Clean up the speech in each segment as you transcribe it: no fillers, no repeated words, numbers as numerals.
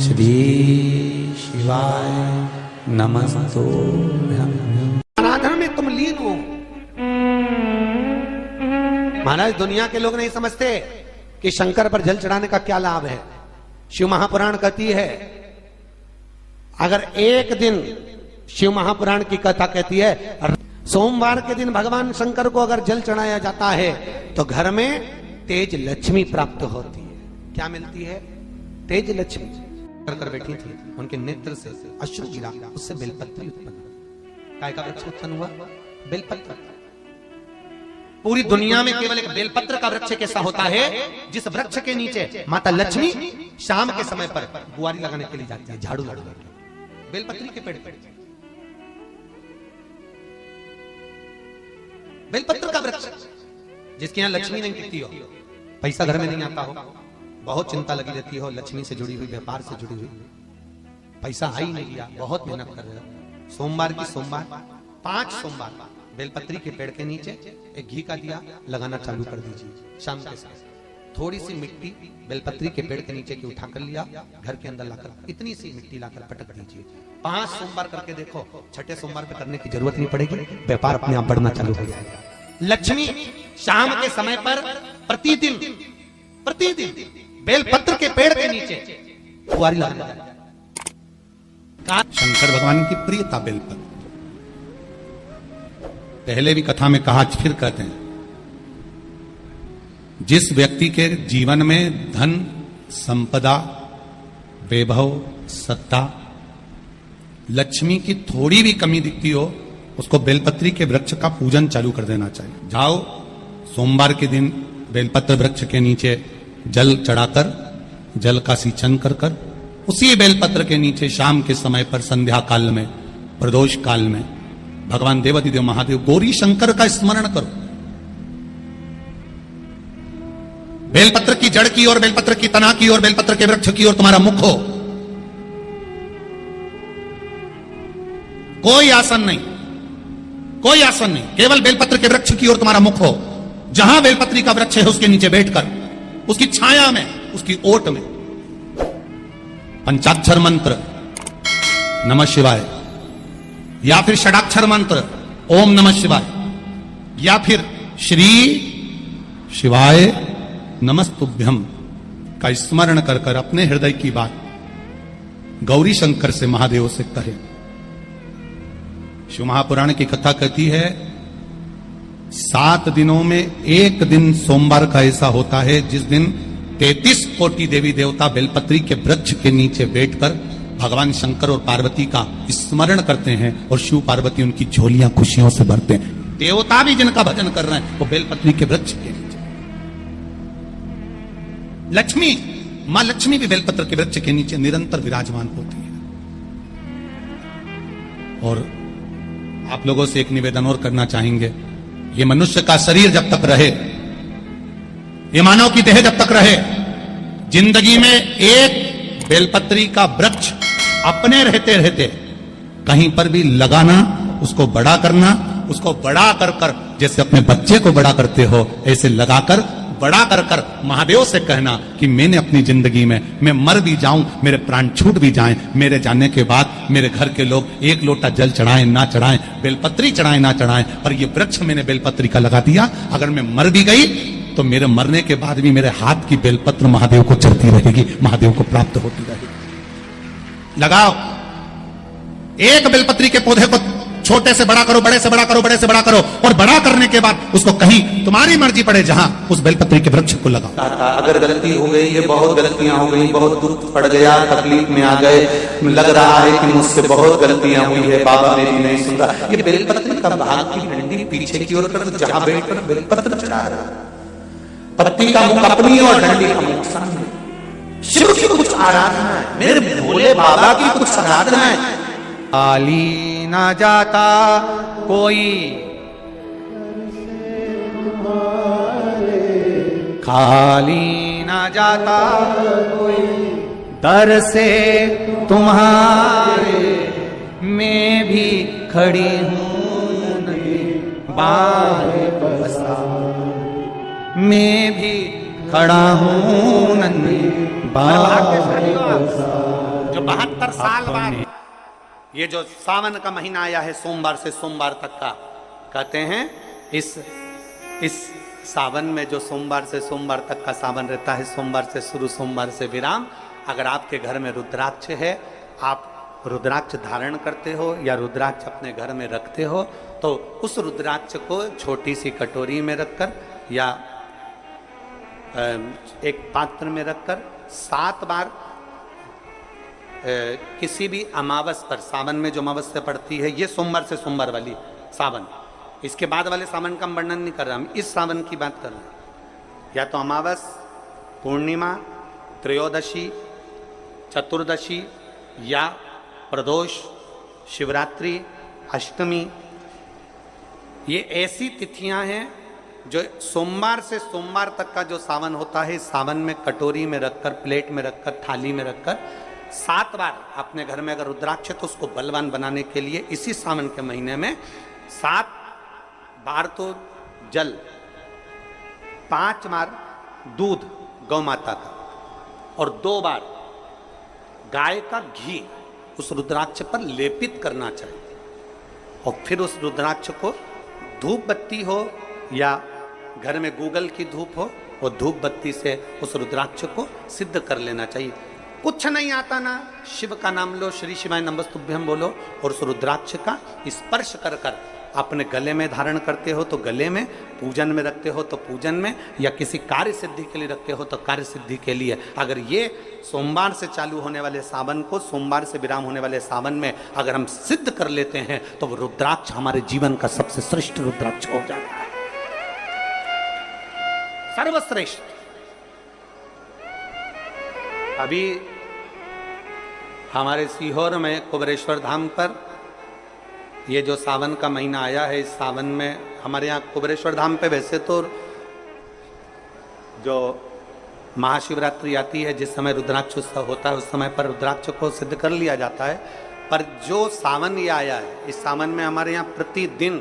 श्री शिवाय नमस्तुभ्यं। आराधना में तुम लीन हो। महाराज दुनिया के लोग नहीं समझते कि शंकर पर जल चढ़ाने का क्या लाभ है। शिव महापुराण कहती है, अगर एक दिन शिव महापुराण की कथा कहती है सोमवार के दिन भगवान शंकर को अगर जल चढ़ाया जाता है तो घर में तेज लक्ष्मी प्राप्त होती है। क्या मिलती है? तेज लक्ष्मी। कर बैठी थी, उनके नेत्र से अश्रु गिरा, उससे बेलपत्र उत्पन्न। काय का वृक्ष उत्पन्न हुआ? बेलपत्र। पूरी दुनिया में केवल एक बेलपत्र का वृक्ष कैसा होता है जिस वृक्ष के नीचे माता लक्ष्मी शाम के समय पर बुआरी लगाने के लिए जाती है, झाड़ू लगाने के लिए। बेलपत्री के पेड़ पर बेलपत्र का वृक्ष, जिसके यहां लक्ष्मी नहीं टिकती हो, पैसा घर में नहीं आता हो, बहुत चिंता लगी रहती हो, लक्ष्मी से जुड़ी हुई, व्यापार से जुड़ी हुई, पैसा आ ही नहीं गया, बहुत मेहनत कर रहे हो। सोमवार की सोमवार 5 सोमवार बेलपत्री के पेड़ के नीचे एक घी का दिया लगाना चालू कर दीजिए। शाम के साथ थोड़ी सी मिट्टी बेलपत्री के पेड़ के नीचे की उठाकर लिया, घर के अंदर लाकर इतनी सी मिट्टी लाकर पटक दीजिए। 5 सोमवार करके देखो, छठे सोमवार पे करने की जरूरत नहीं पड़ेगी, व्यापार अपने आप बढ़ना चालू हो जाएगा। लक्ष्मी शाम के समय पर प्रतिदिन बेलपत्र के पेड़ के नीचे बुआरी लगाना। शंकर भगवान की प्रियता बेलपत्र। पहले भी कथा में कहा, फिर कहते हैं, जिस व्यक्ति के जीवन में धन, संपदा, वैभव, सत्ता, लक्ष्मी की थोड़ी भी कमी दिखती हो, उसको बेलपत्री के वृक्ष का पूजन चालू कर देना चाहिए। जाओ सोमवार के दिन बेलपत्र वृक्ष के नीचे जल चढ़ाकर, जल का सिंचन कर उसी बेलपत्र के नीचे शाम के समय पर संध्या काल में, प्रदोष काल में भगवान देवाधिदेव महादेव गौरी शंकर का स्मरण करो। बेलपत्र की जड़ की ओर, बेलपत्र की तना की ओर, बेलपत्र के वृक्ष की ओर तुम्हारा मुख हो। कोई आसन नहीं, कोई आसन नहीं, केवल बेलपत्र के वृक्ष की ओर तुम्हारा मुख हो। जहां बेलपत्री का वृक्ष है उसके नीचे बैठकर, उसकी छाया में, उसकी ओट में पंचाक्षर मंत्र नमः शिवाय, या फिर षडाक्षर मंत्र ओम नमः शिवाय, या फिर श्री शिवाय नमस्तुभ्यं का स्मरण कर कर अपने हृदय की बात गौरी शंकर से, महादेव से कहे। शिव महापुराण की कथा कहती है 7 दिनों में एक दिन सोमवार का ऐसा होता है जिस दिन 33 कोटि देवी देवता बेलपत्री के वृक्ष के नीचे बैठकर भगवान शंकर और पार्वती का स्मरण करते हैं और शिव पार्वती उनकी झोलियां खुशियों से भरते हैं। देवता भी जिनका भजन कर रहे हैं वो बेलपत्री के वृक्ष के नीचे। लक्ष्मी, मां लक्ष्मी भी बेलपत्र के वृक्ष के नीचे निरंतर विराजमान होती है। और आप लोगों से एक निवेदन और करना चाहेंगे, ये मनुष्य का शरीर जब तक रहे, ये मानव की देह जब तक रहे, जिंदगी में एक बेलपत्री का वृक्ष अपने रहते रहते कहीं पर भी लगाना, उसको बड़ा करना, उसको बड़ा कर कर जैसे अपने बच्चे को बड़ा करते हो ऐसे लगाकर बड़ा कर कर महादेव से कहना कि मैंने अपनी जिंदगी में, मैं मर भी जाऊं, मेरे प्राण छूट भी जाएं, मेरे जाने के बाद मेरे घर के लोग 1 लोटा जल चढ़ाएं ना चढ़ाएं, बेलपत्री चढ़ाएं ना चढ़ाएं, पर ये वृक्ष मैंने बेलपत्री का लगा दिया, अगर मैं मर भी गई तो मेरे मरने के बाद भी मेरे हाथ की बेलपत्र महादेव को चढ़ती रहेगी, महादेव को प्राप्त होती रहेगी। लगाओ एक बेलपत्री के पौधे को, छोटे से बड़ा करो, बड़े से बड़ा करो, बड़े से बड़ा करो, और बड़ा करने के बाद उसको कहीं तुम्हारी मर्जी पड़े जहां, उस बेलपत्री के वृक्ष को लगाओ। अगर गलती हो गई, ये बहुत गलतियां हो गई, बहुत दुख पड़ गया, तकलीफ में आ गए, लग रहा है कि मुझसे बहुत गलतियां हुई है, बाबा मेरी नहीं सुन रहा, ये बेलपत्री का भाग की डंडी पीछे की ओर कर, जहां बैठकर बेलपत्र चढ़ा रहा, पत्ती का मुख अपनी और डंडी का मुख सामने। शिव की कुछ आराधना है, मेरे भोले बाबा की कुछ आराधना है। खाली ना जाता कोई, खाली ना जाता कोई, दर से तुम्हारे मैं भी खड़ी हूं नहीं, बाहें बसा मैं भी खड़ा हूं नन्ही बाहें बसा। 72 साल बाद ये जो सावन का महीना आया है, सोमवार से सोमवार तक का, कहते हैं इस सावन में जो सोमवार से सोमवार तक का सावन रहता है, सोमवार से शुरू सोमवार से विराम, अगर आपके घर में रुद्राक्ष है, आप रुद्राक्ष धारण करते हो या रुद्राक्ष अपने घर में रखते हो, तो उस रुद्राक्ष को छोटी सी कटोरी में रखकर या एक पात्र में रखकर 7 बार किसी भी अमावस पर, सावन में जो अमावस्या पड़ती है, ये सोमवार से सोमवार वाली सावन, इसके बाद वाले सावन का हम वर्णन नहीं कर रहा, हम इस सावन की बात कर रहे हैं। या तो अमावस, पूर्णिमा, त्रयोदशी, चतुर्दशी या प्रदोष, शिवरात्रि, अष्टमी, ये ऐसी तिथियां हैं जो सोमवार से सोमवार तक का जो सावन होता है, सावन में कटोरी में रखकर, प्लेट में रखकर, थाली में रखकर 7 बार अपने घर में अगर रुद्राक्ष तो उसको बलवान बनाने के लिए इसी सावन के महीने में 7 बार तो जल, 5 बार दूध गौ माता का और 2 बार गाय का घी उस रुद्राक्ष पर लेपित करना चाहिए। और फिर उस रुद्राक्ष को धूप बत्ती हो या घर में गूगल की धूप हो, और धूप बत्ती से उस रुद्राक्ष को सिद्ध कर लेना चाहिए। कुछ नहीं आता ना, शिव का नाम लो, श्री शिवाय नमस्तुभ्यम बोलो, और उस रुद्राक्ष का स्पर्श कर कर अपने गले में धारण करते हो तो गले में, पूजन में रखते हो तो पूजन में, या किसी कार्य सिद्धि के लिए रखते हो तो कार्य सिद्धि के लिए। अगर ये सोमवार से चालू होने वाले सावन को, सोमवार से विराम होने वाले सावन में अगर हम सिद्ध कर लेते हैं तो वो रुद्राक्ष हमारे जीवन का सबसे श्रेष्ठ रुद्राक्ष हो जाता है, सर्वश्रेष्ठ। अभी हमारे सीहोर में कुबेरेश्वर धाम पर ये जो सावन का महीना आया है, इस सावन में हमारे यहाँ कुबेरेश्वर धाम पे वैसे तो जो महाशिवरात्रि आती है, जिस समय रुद्राक्ष उत्सव होता है, उस समय पर रुद्राक्ष को सिद्ध कर लिया जाता है। पर जो सावन ये आया है, इस सावन में हमारे यहाँ प्रतिदिन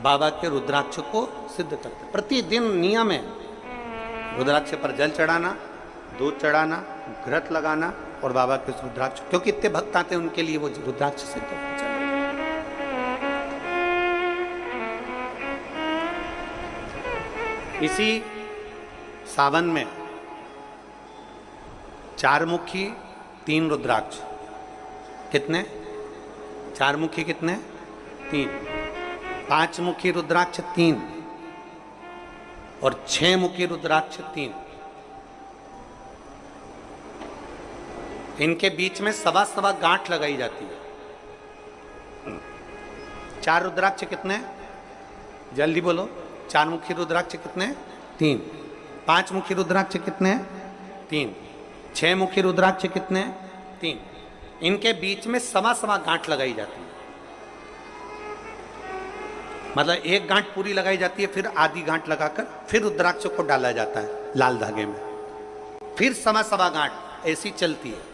बाबा के रुद्राक्ष को सिद्ध करते हैं। प्रतिदिन नियम है रुद्राक्ष पर जल चढ़ाना, दूध चढ़ाना, घृत लगाना और बाबा के रुद्राक्ष, क्योंकि इतने भक्त आते हैं उनके लिए वो रुद्राक्ष सिद्ध होना चाहिए। इसी सावन में 4 मुखी 3 रुद्राक्ष, कितने? 4 मुखी कितने? 3। 5 मुखी रुद्राक्ष 3 और 6 मुखी रुद्राक्ष 3। इनके बीच में 1.25 गांठ लगाई जाती है। 4 रुद्राक्ष कितने? जल्दी बोलो। 4 मुखी रुद्राक्ष कितने? 3। 5 मुखी रुद्राक्ष कितने? 3। 6 मुखी रुद्राक्ष कितने? 3। इनके बीच में 1.25 गांठ लगाई जाती है। मतलब एक गांठ पूरी लगाई जाती है, फिर आधी गांठ लगाकर फिर रुद्राक्ष को डाला जाता है लाल धागे में, फिर 1.25 गांठ ऐसी चलती है।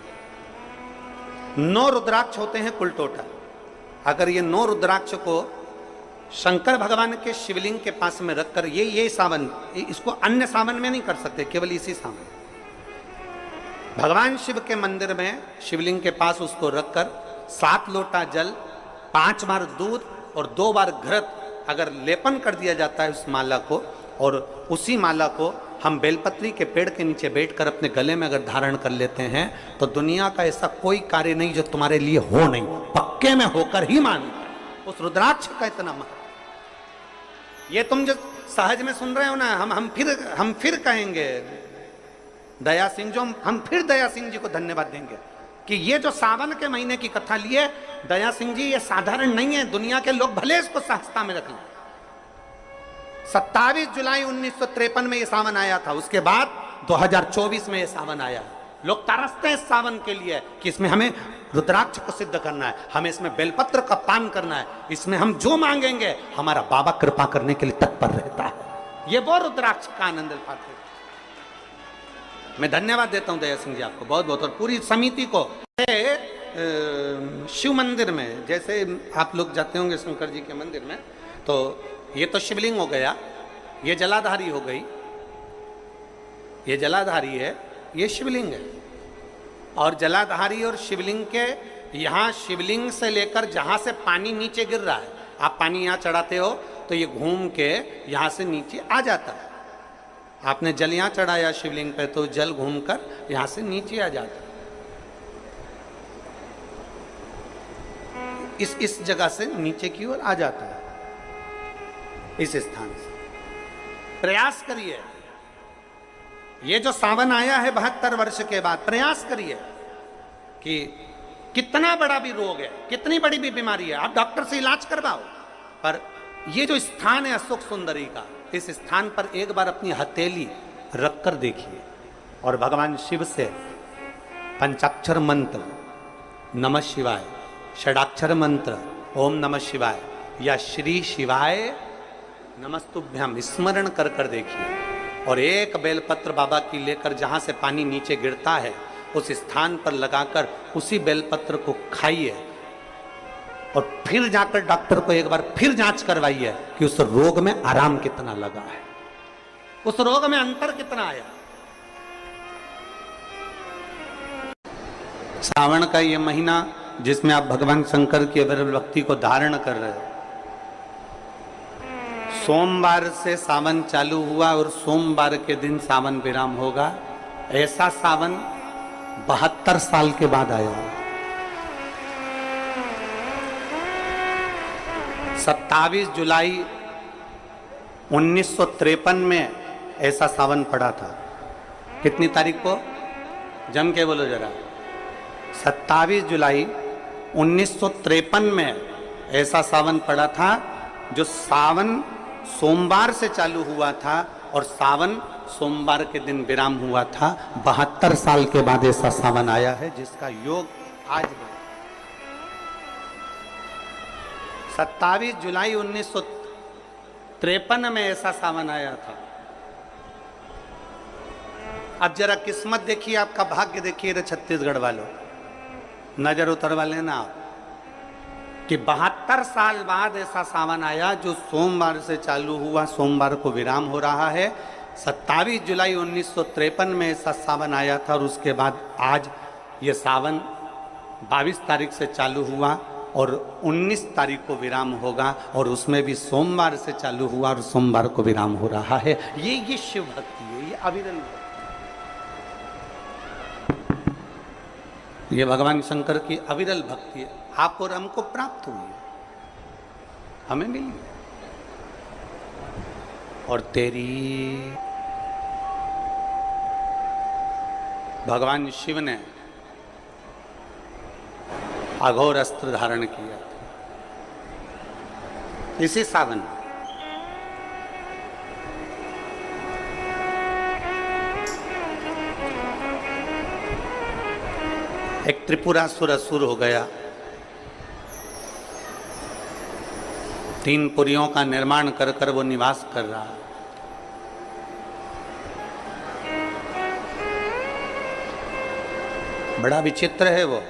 9 रुद्राक्ष होते हैं कुल टोटल। अगर ये 9 रुद्राक्ष को शंकर भगवान के शिवलिंग के पास में रखकर, ये सावन, इसको अन्य सावन में नहीं कर सकते, केवल इसी सावन भगवान शिव के मंदिर में शिवलिंग के पास उसको रखकर 7 लोटा जल, 5 बार दूध और 2 बार घृत अगर लेपन कर दिया जाता है उस माला को, और उसी माला को हम बेलपत्री के पेड़ के नीचे बैठकर अपने गले में अगर धारण कर लेते हैं तो दुनिया का ऐसा कोई कार्य नहीं जो तुम्हारे लिए हो नहीं, पक्के में होकर ही मान। उस रुद्राक्ष का इतना महत्व, ये तुम जो सहज में सुन रहे हो ना, हम फिर कहेंगे दया सिंह, जो हम फिर दया सिंह जी को धन्यवाद देंगे कि ये जो सावन के महीने की कथा लिए दया सिंह जी, ये साधारण नहीं है। दुनिया के लोग भले इसको सहजता में रख लें। 27 जुलाई 1953 में ये सावन आया था, उसके बाद 2024 में ये सावन आया। लोग तरसते हैं इस सावन के लिए कि इसमें हमें रुद्राक्ष को सिद्ध करना है, हमें इसमें बेलपत्र का पान करना है, इसमें हम जो मांगेंगे हमारा बाबा कृपा करने के लिए तत्पर रहता है। ये वो रुद्राक्ष का आनंद उठाते हैं। मैं धन्यवाद देता हूं दया सिंह जी आपको बहुत बहुत, और पूरी समिति को। शिव मंदिर में जैसे आप लोग जाते होंगे शंकर जी के मंदिर में, तो ये तो शिवलिंग हो गया, ये जलाधारी हो गई, ये जलाधारी है, ये शिवलिंग है। और जलाधारी और शिवलिंग के यहाँ शिवलिंग से लेकर जहाँ से पानी नीचे गिर रहा है, आप पानी यहाँ चढ़ाते हो तो ये घूम के यहाँ से नीचे आ जाता है। आपने जल यहाँ चढ़ाया शिवलिंग पे तो जल घूमकर यहाँ से नीचे आ जाता है। इस जगह से नीचे की ओर आ जाता है, इस स्थान से। प्रयास करिए, ये जो सावन आया है 72 वर्ष के बाद, प्रयास करिए कि कितना बड़ा भी रोग है, कितनी बड़ी भी बीमारी है, आप डॉक्टर से इलाज करवाओ, पर ये जो स्थान है अशोक सुंदरी का, इस स्थान पर एक बार अपनी हथेली रखकर देखिए और भगवान शिव से पंचाक्षर मंत्र नमः शिवाय, षडाक्षर मंत्र ओम नमः शिवाय या श्री शिवाय नमस्तुभ्यम स्मरण कर कर देखिए और एक बेलपत्र बाबा की लेकर जहां से पानी नीचे गिरता है उस स्थान पर लगाकर उसी बेलपत्र को खाइए और फिर जाकर डॉक्टर को एक बार फिर जांच करवाइए कि उस रोग में आराम कितना लगा है, उस रोग में अंतर कितना आया। सावन का ये महीना जिसमें आप भगवान शंकर की अविरल भक्ति को धारण कर रहे हो, सोमवार से सावन चालू हुआ और सोमवार के दिन सावन विराम होगा। ऐसा सावन 72 साल के बाद आया। 27 जुलाई 1953 में ऐसा सावन पड़ा था। कितनी तारीख को? जम के बोलो जरा। 27 जुलाई 1953 में ऐसा सावन पड़ा था जो सावन सोमवार से चालू हुआ था और सावन सोमवार के दिन विराम हुआ था। 72 साल के बाद ऐसा सावन आया है जिसका योग आज है। 27 जुलाई 1953 में ऐसा सावन आया था। अब जरा किस्मत देखिए, आपका भाग्य देखिए रे छत्तीसगढ़ वालों, नजर उतरवा लेना आप कि 72 साल बाद ऐसा सावन आया जो सोमवार से चालू हुआ, सोमवार को विराम हो रहा है। 27 जुलाई 1953 में ऐसा सावन आया था और उसके बाद आज ये सावन 22 तारीख से चालू हुआ और 19 तारीख को विराम होगा और उसमें भी सोमवार से चालू हुआ और सोमवार को विराम हो रहा है। ये शिव भक्ति है, ये अविरल भक्ति, ये भगवान शंकर की अविरल भक्ति है। आप और हमको प्राप्त हुई है, हमें मिली और तेरी भगवान शिव ने अघोर अस्त्र धारण किया था इसी सावन। एक त्रिपुरासुर असुर हो गया, 3 पुरियों का निर्माण कर कर वो निवास कर रहा है। बड़ा विचित्र है वो।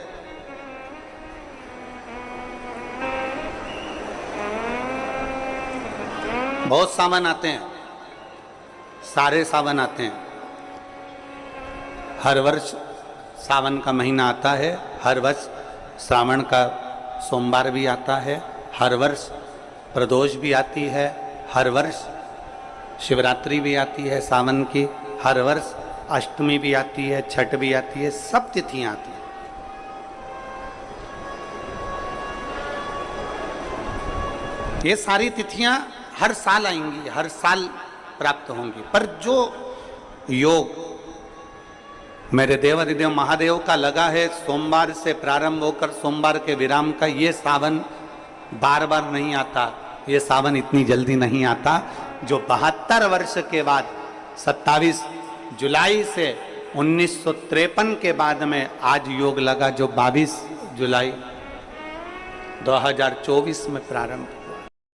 बहुत सावन आते हैं, सारे सावन आते हैं, हर वर्ष सावन का महीना आता है, हर वर्ष श्रावण का सोमवार भी आता है, हर वर्ष प्रदोष भी आती है, हर वर्ष शिवरात्रि भी आती है सावन की, हर वर्ष अष्टमी भी आती है, छठ भी आती है, सब तिथियां आती हैं। ये सारी तिथियां हर साल आएंगी, हर साल प्राप्त होंगी, पर जो योग मेरे देवाधिदेव महादेव का लगा है सोमवार से प्रारंभ होकर सोमवार के विराम का, ये सावन बार बार नहीं आता, ये सावन इतनी जल्दी नहीं आता। जो 72 वर्ष के बाद 27 जुलाई से 1953 के बाद में आज योग लगा, जो 22 जुलाई 2024 में प्रारंभ